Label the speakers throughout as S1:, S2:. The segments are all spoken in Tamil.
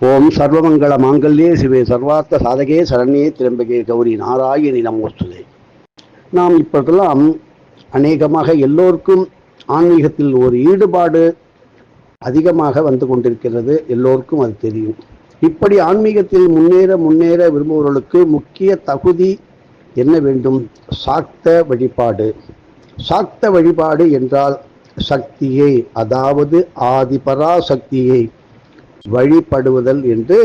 S1: ஓம் சர்வமங்கள மாங்கல்யே சிவே சர்வார்த்த சாதகே சரண்யே திரம்பகே கௌரி நாராயணி நமோஸ்துதே. நாம் இப்பொழுதெல்லாம் அநேகமாக எல்லோருக்கும் ஆன்மீகத்தில் ஒரு ஈடுபாடு அதிகமாக வந்து கொண்டிருக்கிறது. எல்லோருக்கும் அது தெரியும். இப்படி ஆன்மீகத்தில் முன்னேற விரும்புபவர்களுக்கு முக்கிய தகுதி என்ன வேண்டும்? சாக்த வழிபாடு. சாக்த வழிபாடு என்றால் சக்தியை, அதாவது ஆதிபராசக்தியை வழிபடுவதல் என்று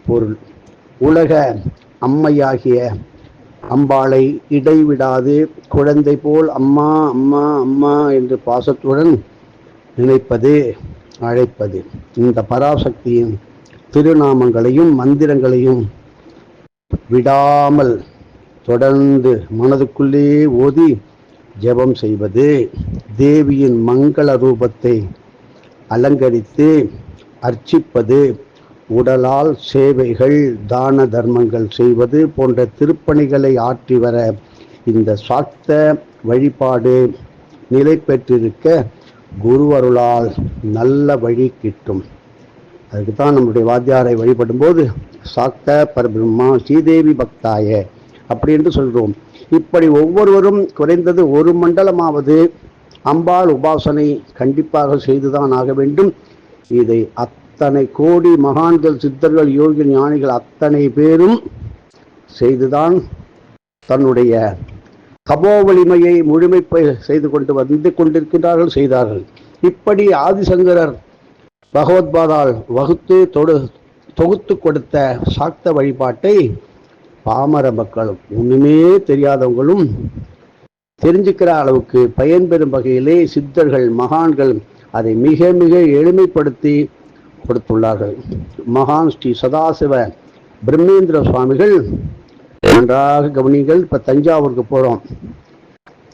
S1: பொருள். உலக அம்மையாகிய அம்பாளை இடைவிடாது குழந்தை போல் அம்மா அம்மா அம்மா என்று பாசத்துடன் நினைப்பது, அழைப்பது. இந்த பராசக்தியின் திருநாமங்களையும் மந்திரங்களையும் விடாமல் தொடர்ந்து மனதுக்குள்ளே ஓதி ஜெபம் செய்வது, தேவியின் மங்கள ரூபத்தை அலங்கரித்து அர்ச்சிப்பது, உடலால் சேவைகள் தான தர்மங்கள் செய்வது போன்ற திருப்பணிகளை ஆற்றி வர இந்த சாக்த வழிபாடு நிலை பெற்றிருக்க குருவருளால் நல்ல வழி கிட்டும். அதுக்கு தான் நம்முடைய வாத்தியாரை வழிபடும் போது சாக்த பரபிரம்மா ஸ்ரீதேவி பக்தாய அப்படி என்று சொல்கிறோம். இப்படி ஒவ்வொருவரும் குறைந்தது ஒரு மண்டலமாவது அம்பாள் உபாசனை கண்டிப்பாக செய்துதான் ஆக வேண்டும். இதை அத்தனை கோடி மகான்கள், சித்தர்கள், யோகி, ஞானிகள் அத்தனை பேரும் செய்துதான் தன்னுடைய தபோ வலிமையை முழுமை செய்து கொண்டு வந்து கொண்டிருக்கிறார்கள், செய்தார்கள். இப்படி ஆதிசங்கரர் பகவத்பாதால் வகுத்து தொகுத்து கொடுத்த சாக்த வழிபாட்டை பாமர மக்களும் ஒண்ணுமே தெரியாதவங்களும் தெரிஞ்சுக்கிற அளவுக்கு பயன்பெறும் வகையிலே சித்தர்கள், மகான்கள் அதை மிக மிக எளிமைப்படுத்தி கொடுத்துள்ளார்கள். மகான் ஸ்ரீ சதாசிவ பிரம்மேந்திர சுவாமிகள், நன்றாக கவனிங்கள். இப்ப தஞ்சாவூருக்கு போறோம்.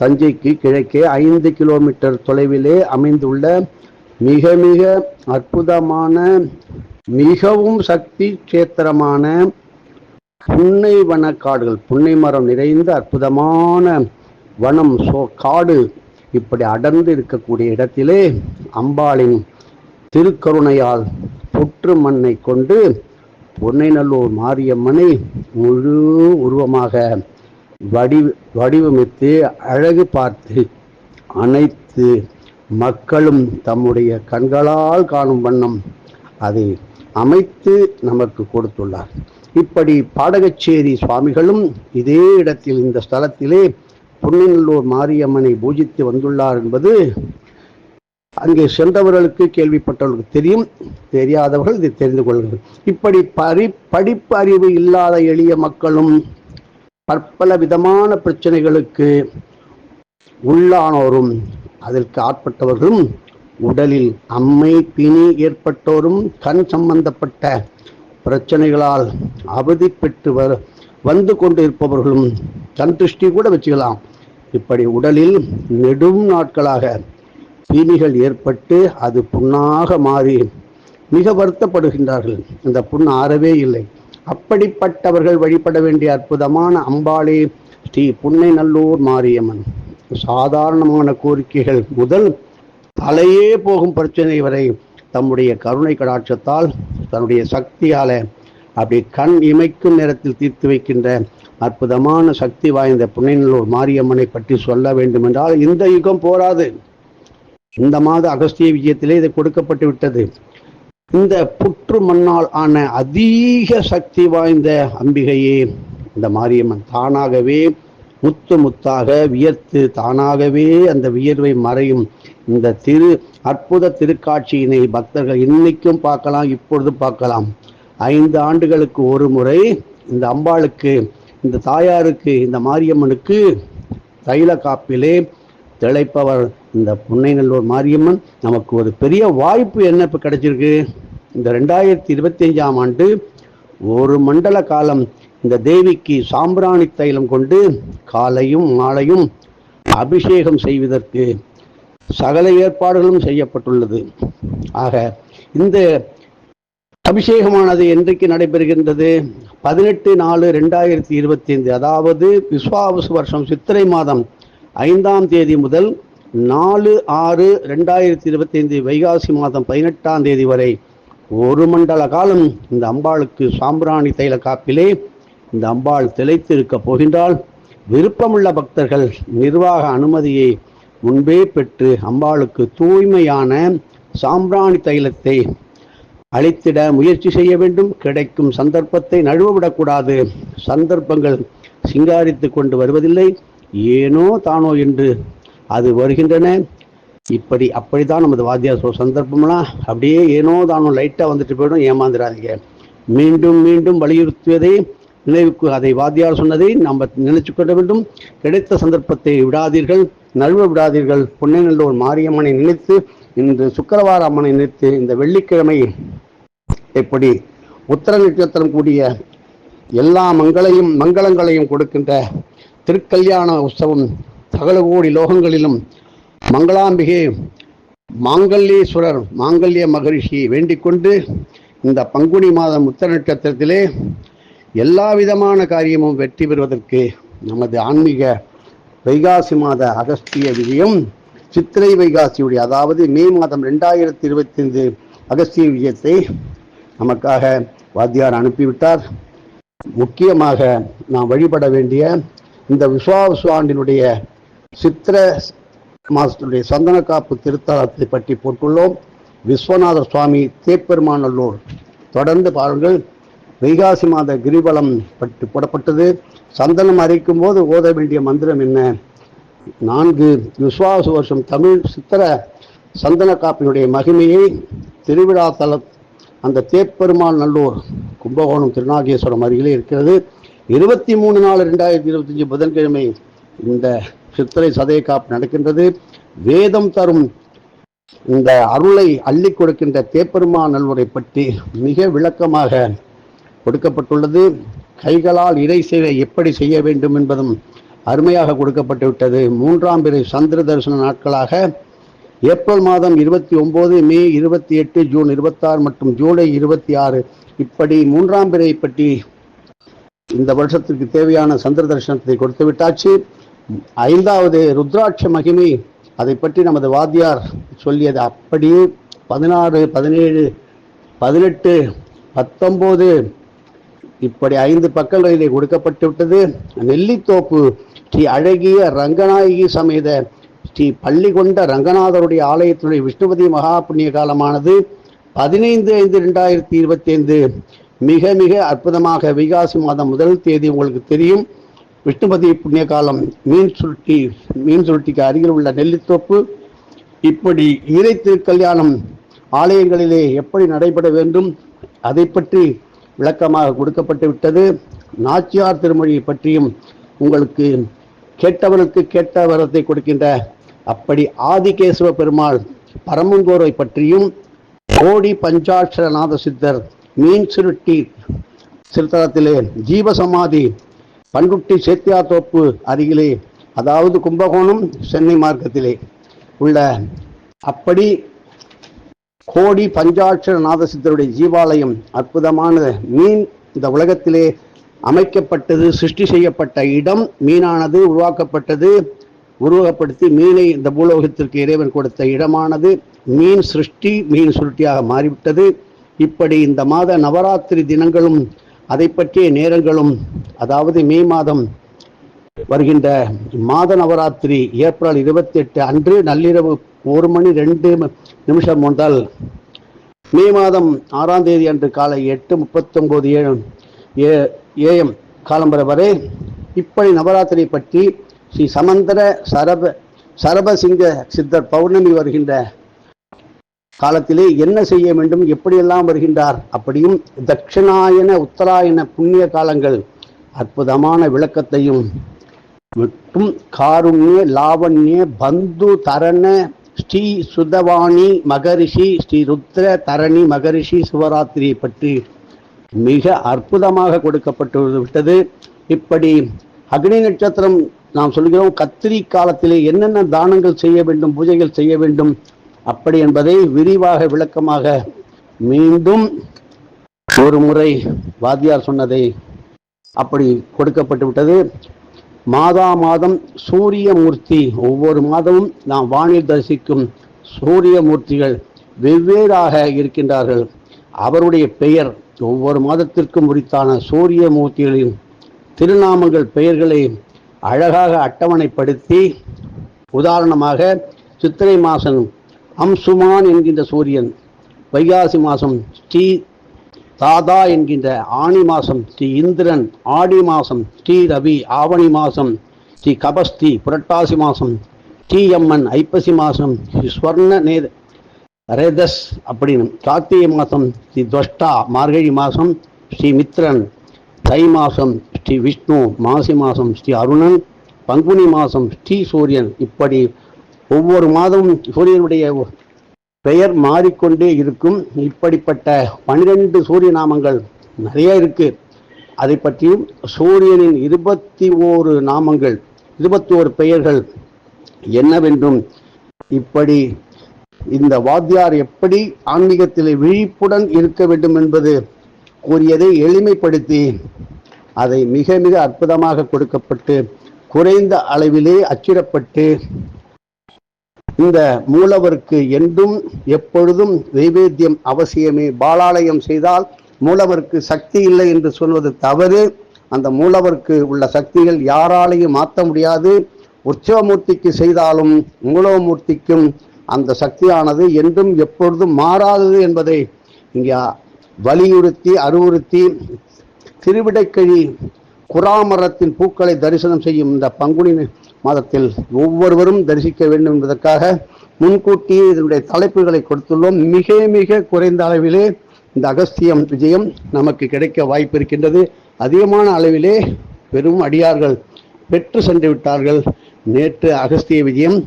S1: தஞ்சைக்கு கிழக்கே 5 கிலோமீட்டர் தொலைவிலே அமைந்துள்ள மிக மிக அற்புதமான, மிகவும் சக்தி கஷேத்திரமான புன்னை வனக்காடுகள், புன்னை மரம் நிறைந்த அற்புதமான வனம், காடு இப்படி அடர்ந்து இருக்கக்கூடிய இடத்திலே அம்பாளின் திருக்கருணையால் புற்று மண்ணை கொண்டு பொன்னைநல்லூர் மாரியம்மனை முழு உருவமாக வடிவமைத்து அழகு பார்த்து அனைத்து மக்களும் தம்முடைய கண்களால் காணும் வண்ணம் அதை அமைத்து நமக்கு கொடுத்துள்ளார். இப்படி பாடகச்சேரி சுவாமிகளும் இதே இடத்தில், இந்த ஸ்தலத்திலே பொன்னைநல்லூர் மாரியம்மனை பூஜித்து வந்துள்ளார் என்பது அங்கே சென்றவர்களுக்கு, கேள்விப்பட்டவர்களுக்கு தெரியும். தெரியாதவர்கள் இதை தெரிந்து கொள்கிறார்கள். இப்படி படிப்பு அறிவு இல்லாத எளிய மக்களும் பற்பல விதமான பிரச்சனைகளுக்கு உள்ளானோரும், அதற்கு ஆட்பட்டவர்களும், உடலில் அம்மை பிணி ஏற்பட்டோரும், கண் சம்பந்தப்பட்ட பிரச்சனைகளால் அவதி பெற்று வந்து கொண்டு இருப்பவர்களும், கண் திருஷ்டி கூட வச்சுக்கலாம். இப்படி உடலில் நெடும் நாட்களாக பீனிகள் ஏற்பட்டு அது புண்ணாக மாறி மிக வருத்தப்படுகின்றார்கள். இந்த புண் ஆறவே இல்லை. அப்படிப்பட்டவர்கள் வழிபட வேண்டிய அற்புதமான அம்பாளே ஸ்ரீ புன்னைநல்லூர் மாரியம்மன். சாதாரணமான கோரிக்கைகள் முதல் தலையே போகும் பிரச்சனை வரை தம்முடைய கருணை கடாட்சத்தால், தன்னுடைய சக்தியால அப்படி கண் இமைக்கும் நேரத்தில் தீர்த்து வைக்கின்ற அற்புதமான சக்தி வாய்ந்த புன்னைநல்லூர் மாரியம்மனை பற்றி சொல்ல வேண்டும் என்றால் இந்த யுகம் போராது. இந்த மாத அகஸ்திய விஜயத்திலே இது கொடுக்கப்பட்டு விட்டது. இந்த புற்று மண்ணால் ஆன அதிக சக்தி வாய்ந்த அம்பிகையே இந்த மாரியம்மன் தானாகவே முத்து முத்தாக வியர்த்து, தானாகவே அந்த வியர்வை மறையும் இந்த அற்புத திருக்காட்சியினை பக்தர்கள் இன்னைக்கும் பார்க்கலாம், இப்பொழுது பார்க்கலாம். 5 ஆண்டுகளுக்கு ஒரு முறை இந்த அம்பாளுக்கு, இந்த தாயாருக்கு, இந்த மாரியம்மனுக்கு தைல காப்பிலே திளைப்பவர் இந்த புன்னைநல்லூர் மாரியம்மன். நமக்கு ஒரு பெரிய வாய்ப்பு என்ன இப்போ கிடைச்சிருக்கு? இந்த 2025ஆம் ஆண்டு ஒரு மண்டல காலம் இந்த தேவிக்கு சாம்பிராணி தைலம் கொண்டு காலையும் மாலையும் அபிஷேகம் செய்வதற்கு சகல ஏற்பாடுகளும் செய்யப்பட்டுள்ளது. ஆக இந்த அபிஷேகமானது என்றைக்கு நடைபெறுகின்றது? 18/4/2025, அதாவது விஸ்வாவசு வருஷம் சித்திரை மாதம் 5ஆம் தேதி முதல் 4/6/2025 வைகாசி மாதம் 18ஆம் தேதி வரை ஒரு மண்டல காலம் இந்த அம்பாளுக்கு சாம்பிராணி தைல காப்பிலே இந்த அம்பாள் திளைத்து இருக்க போகின்றால் விருப்பமுள்ள பக்தர்கள் நிர்வாக அனுமதியை முன்பே பெற்று அம்பாளுக்கு தூய்மையான சாம்பிராணி தைலத்தை அளித்திட முயற்சி செய்ய வேண்டும். கிடைக்கும் சந்தர்ப்பத்தை நழுவவிடக்கூடாது. சந்தர்ப்பங்கள் சிங்காரித்து கொண்டு வருவதில்லை, ஏனோ தானோ என்று அது வருகின்றன. அப்படித்தான் நமது வாத்தியார் சந்தர்ப்பம்லாம் அப்படியே ஏனோ தானோ லைட்டாக வந்துட்டு போயிடும். ஏமாந்துடாதீங்க. மீண்டும் மீண்டும் வலியுறுத்துவதை நினைவுக்கு அதை வாத்தியார் சொன்னதை நம்ம நினைச்சு கொள்ள வேண்டும். கிடைத்த சந்தர்ப்பத்தை விடாதீர்கள், நழுவ விடாதீர்கள். பொன்னைநல்லூர் மாரியம்மனை நினைத்து, இன்று சுக்கிரவார அம்மனை நினைத்து, இந்த வெள்ளிக்கிழமை எப்படி உத்தர நட்சத்திரம் கூடிய எல்லா மங்களங்களையும் கொடுக்கின்ற திருக்கல்யாண உற்சவம் சகல கோடி லோகங்களிலும் மங்களாம்பிகை மாங்கல்யேஸ்வரர் மாங்கல்ய மகரிஷி வேண்டிக் கொண்டு இந்த பங்குனி மாதம் உத்தர நட்சத்திரத்திலே எல்லா விதமான காரியமும் வெற்றி பெறுவதற்கு நமது ஆன்மீக வைகாசி மாத அகஸ்திய விஜயம் சித்திரை வைகாசியுடைய, அதாவது மே மாதம் 2025 அகஸ்திய விஜயத்தை நமக்காக வாத்தியார் அனுப்பிவிட்டார். முக்கியமாக நாம் வழிபட வேண்டிய இந்த விஸ்வாவசு ஆண்டினுடைய சித்திர மாதத்துடைய சந்தன காப்பு திருத்தலத்தை பற்றி போட்டுள்ளோம். விஸ்வநாதர் சுவாமி தேப்பெருமாநல்லூர். தொடர்ந்து பாருங்கள். வைகாசி மாத கிரிவலம் பற்றி போடப்பட்டது. சந்தனம் அரைக்கும் போது ஓத வேண்டிய மந்திரம் என்ன? 4 விஸ்வாவசு வருஷம் தமிழ் சித்திர சந்தன காப்பினுடைய மகிமையை திருவிழா தல அந்த தேப்பெருமாள் நல்லூர் கும்பகோணம் திருநாகேஸ்வரம் அருகிலே இருக்கிறது. 23/4/2025 புதன்கிழமை இந்த சித்திரை சதய காப்பு நடக்கின்றது. வேதம் தரும் இந்த அருளை அள்ளி கொடுக்கின்ற தேப்பெருமாள் நல்லூரை பற்றி மிக விளக்கமாக கொடுக்கப்பட்டுள்ளது. கைகளால் இறை சேவை எப்படி செய்ய வேண்டும் என்பதும் அருமையாக கொடுக்கப்பட்டு விட்டது. 3ஆம் பிறை சந்திர தரிசன நாட்களாக ஏப்ரல் மாதம் 29, மே 28, ஜூன் 26 மற்றும் ஜூலை 26 இப்படி 3ஆம் பிறை பற்றி இந்த வருஷத்திற்கு தேவையான சந்திர தரிசனத்தை கொடுத்து விட்டாச்சு. 5வது ருத்ராட்ச மகிமை, அதை பற்றி நமது வாத்தியார் சொல்லியது அப்படியே 16, 17, 18, 19 இப்படி 5 பக்கங்களிலே கொடுக்கப்பட்டு விட்டது. நெல்லித்தோப்பு ஸ்ரீ அழகிய ரங்கநாயகி சமேத ஸ்ரீ பள்ளிகொண்ட ரங்கநாதருடைய ஆலயத்துடைய விஷ்ணுபதி மகா புண்ணிய காலமானது 15/5/2025 மிக மிக அற்புதமாக வைகாசி மாதம் 1 தேதி உங்களுக்கு தெரியும். விஷ்ணுபதி புண்ணிய காலம் மீன் சுருட்டிக்கு அருகில் உள்ள நெல்லித்தோப்பு. இப்படி இறை திருக்கல்யாணம் ஆலயங்களிலே எப்படி நடைபெற வேண்டும் அதை பற்றி விளக்கமாக கொடுக்கப்பட்டு விட்டது. நாச்சியார் திருமொழியை பற்றியும் உங்களுக்கு கேட்டவருக்கு கேட்ட வரத்தை கொடுக்கின்ற அப்படி ஆதிகேசவ பெருமாள் பரமங்கோரை பற்றியும் கோடி பஞ்சாட்சரநாத சித்தர் மீன் சுருட்டி சிறுத்தலத்திலே ஜீவசமாதி பண்ருட்டி சேத்தியாத்தோப்பு அருகிலே, அதாவது கும்பகோணம் சென்னை மார்க்கத்திலே உள்ள அப்படி கோடி பஞ்சாட்சர நாதசித்தருடைய ஜீவாலயம் அற்புதமான மீன் இந்த உலகத்திலே அமைக்கப்பட்டது. சிருஷ்டி செய்யப்பட்ட இடம் மீனானது உருவகப்படுத்தி மீனை இந்த பூலோகத்திற்கு இறைவன் கொடுத்த இடமானது மீன் சிருஷ்டி மீன் சுருட்டியாக மாறிவிட்டது. இப்படி இந்த மாத நவராத்திரி தினங்களும் அதை பற்றிய நேரங்களும், அதாவது மே மாதம் வருகின்ற மாத நவராத்திரி ஏப்ரல் 28 அன்று நள்ளிரவு 1:02 முதல் மே மாதம் 6ஆம் தேதி அன்று காலை 8:39 AM காலம்பர வரை இப்படி நவராத்திரி பற்றி ஸ்ரீ சமந்தர சரபசிங்க சித்தர் பௌர்ணமி வருகின்ற காலத்திலே என்ன செய்ய வேண்டும், எப்படியெல்லாம் வருகின்றார், அப்படியும் தட்சிணாயன உத்தராயண புண்ணிய காலங்கள் அற்புதமான விளக்கத்தையும் மற்றும் காருண்ய லாவண்ய பந்து தரண ஸ்ரீ சுதவாணி மகரிஷி ஸ்ரீ ருத்ர தரணி மகரிஷி சிவராத்திரியை பற்றி மிக அற்புதமாக கொடுக்கப்பட்டு விட்டது. இப்படி அக்னி நட்சத்திரம் நாம் சொல்கிறோம், கத்திரி காலத்திலே என்னென்ன தானங்கள் செய்ய வேண்டும், பூஜைகள் செய்ய வேண்டும் அப்படி என்பதை விரிவாக விளக்கமாக மீண்டும் ஒரு முறை வாத்தியார் சொன்னதை அப்படி கொடுக்கப்பட்டு விட்டது. மாதம் சூரியமூர்த்தி, ஒவ்வொரு மாதமும் நாம் வானில் தரிசிக்கும் சூரியமூர்த்திகள் வெவ்வேறாக இருக்கின்றார்கள். அவருடைய பெயர் ஒவ்வொரு மாதத்திற்கும் உரித்தான சூரிய மூர்த்திகளின் திருநாமங்கள் பெயர்களை அழகாக அட்டவணைப்படுத்தி, உதாரணமாக சித்திரை மாதம் அம்சுமான் என்கின்ற சூரியன், வைகாசி மாதம் ஸ்ரீ தாதா என்கின்ற ஆணி மாதம் ஸ்ரீ இந்திரன், ஆடி மாதம் ஸ்ரீ ரவி, ஆவணி மாதம் ஸ்ரீ கபஸ்தி, புரட்டாசி மாதம் ஸ்ரீ அம்மன், ஐப்பசி மாதம் ஸ்ரீ ஸ்வர்ண ரேதஸ் அப்படின்னு, கார்த்திகை மாதம் ஸ்ரீ துவஷ்டா, மார்கழி மாதம் ஸ்ரீ மித்ரன், தை மாதம் ஸ்ரீ விஷ்ணு, மாசி மாதம் ஸ்ரீ அருணன், பங்குனி மாதம் ஸ்ரீ சூரியன். இப்படி ஒவ்வொரு மாதமும் சூரியனுடைய பெயர் மாறிக்கொண்டே இருக்கும். இப்படிப்பட்ட 12 சூரிய நாமங்கள் நிறைய இருக்கு. அதை பற்றியும் சூரியனின் 21 நாமங்கள், 21 பெயர்கள் என்னவென்றும், இப்படி இந்த வாத்தியார் எப்படி ஆன்மீகத்திலே விழிப்புடன் இருக்க வேண்டும் என்பது கூறியதை எளிமைப்படுத்தி அதை மிக மிக அற்புதமாக கொடுக்கப்பட்டு, குறைந்த அளவிலே அச்சிடப்பட்டு, இந்த மூலவருக்கு என்றும் எப்பொழுதும் நைவேத்தியம் அவசியமே. பாலாலயம் செய்தால் மூலவருக்கு சக்தி இல்லை என்று சொல்வது தவறு. அந்த மூலவருக்கு உள்ள சக்திகள் யாராலையும் மாற்ற முடியாது. உற்சவமூர்த்திக்கு செய்தாலும் மூலவமூர்த்திக்கும் அந்த சக்தியானது என்றும் எப்பொழுதும் மாறாதது என்பதை இங்கே வலியுறுத்தி அறிவுறுத்தி, திருவிடைக்கழி குராமரத்தின் பூக்களை தரிசனம் செய்யும் இந்த பங்குனி மாதத்தில் ஒவ்வொருவரும் தரிசிக்க வேண்டும் என்பதற்காக முன்கூட்டியே இதனுடைய தலைப்புகளை கொடுத்துள்ளோம். மிக மிக குறைந்த அளவிலே இந்த அகஸ்தியம் விஜயம் நமக்கு கிடைக்க வாய்ப்பு இருக்கின்றது. அதிகமான அளவிலே பெரும் அடியார்கள் பெற்று சென்று விட்டார்கள். நேற்று அகஸ்திய விஜயம்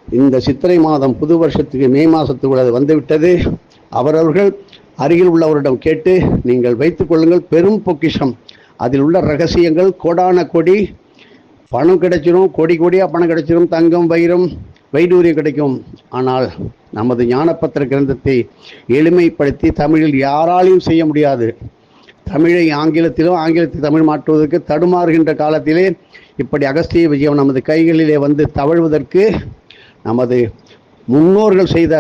S1: இந்த சித்திரை மாதம் புது வருஷத்துக்கு மே மாதத்துக்குள்ள அது வந்துவிட்டது. அவரவர்கள் அருகில் உள்ளவரிடம் கேட்டு நீங்கள் வைத்துக் கொள்ளுங்கள். பெரும் பொக்கிஷம், அதில் உள்ள ரகசியங்கள் கோடான கோடி பணம் கிடைச்சிடும், கோடி கோடியாக பணம் கிடைச்சிடும், தங்கம் வைரம் வைடூரியம் கிடைக்கும். ஆனால் நமது ஞானப்பத்திர கிரந்தத்தை எளிமைப்படுத்தி தமிழில் யாராலையும் செய்ய முடியாது. தமிழை ஆங்கிலத்திலும் ஆங்கிலத்தை தமிழ் மாற்றுவதற்கு தடுமாறுகின்ற காலத்திலே இப்படி அகஸ்திய விஜயம் நமது கைகளிலே வந்து தவழ்வதற்கு நமது முன்னோர்கள் செய்த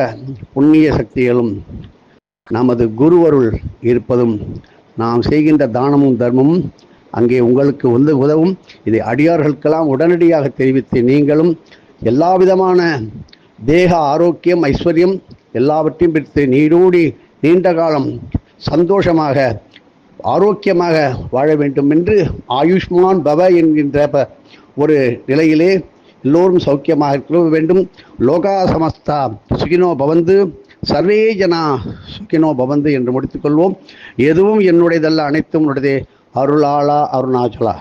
S1: புண்ணிய சக்திகளும் நமது குருவருள் இருப்பதும் நாம் செய்கின்ற தானமும் தர்மமும் அங்கே உங்களுக்கு வந்து உதவும். இதை அடியார்களுக்கெல்லாம் உடனடியாக தெரிவித்து நீங்களும் எல்லா விதமான தேக ஆரோக்கியம் ஐஸ்வர்யம் எல்லாவற்றையும் பெற்று நீடூடி நீண்ட காலம் சந்தோஷமாக ஆரோக்கியமாக வாழ வேண்டும் என்று ஆயுஷ்மான் பவ என்கின்ற ஒரு நிலையிலே எல்லோரும் சௌக்கியமாக இருக்க வேண்டும். லோகா சமஸ்தா சுகினோ பவந்து சர்வே ஜனா சுகினோ பவந்து என்று முடித்துக்கொள்வோம். எதுவும் என்னுடையதல்ல, அனைத்தும் உடையதே. அருளாளா அருணாச்சலா.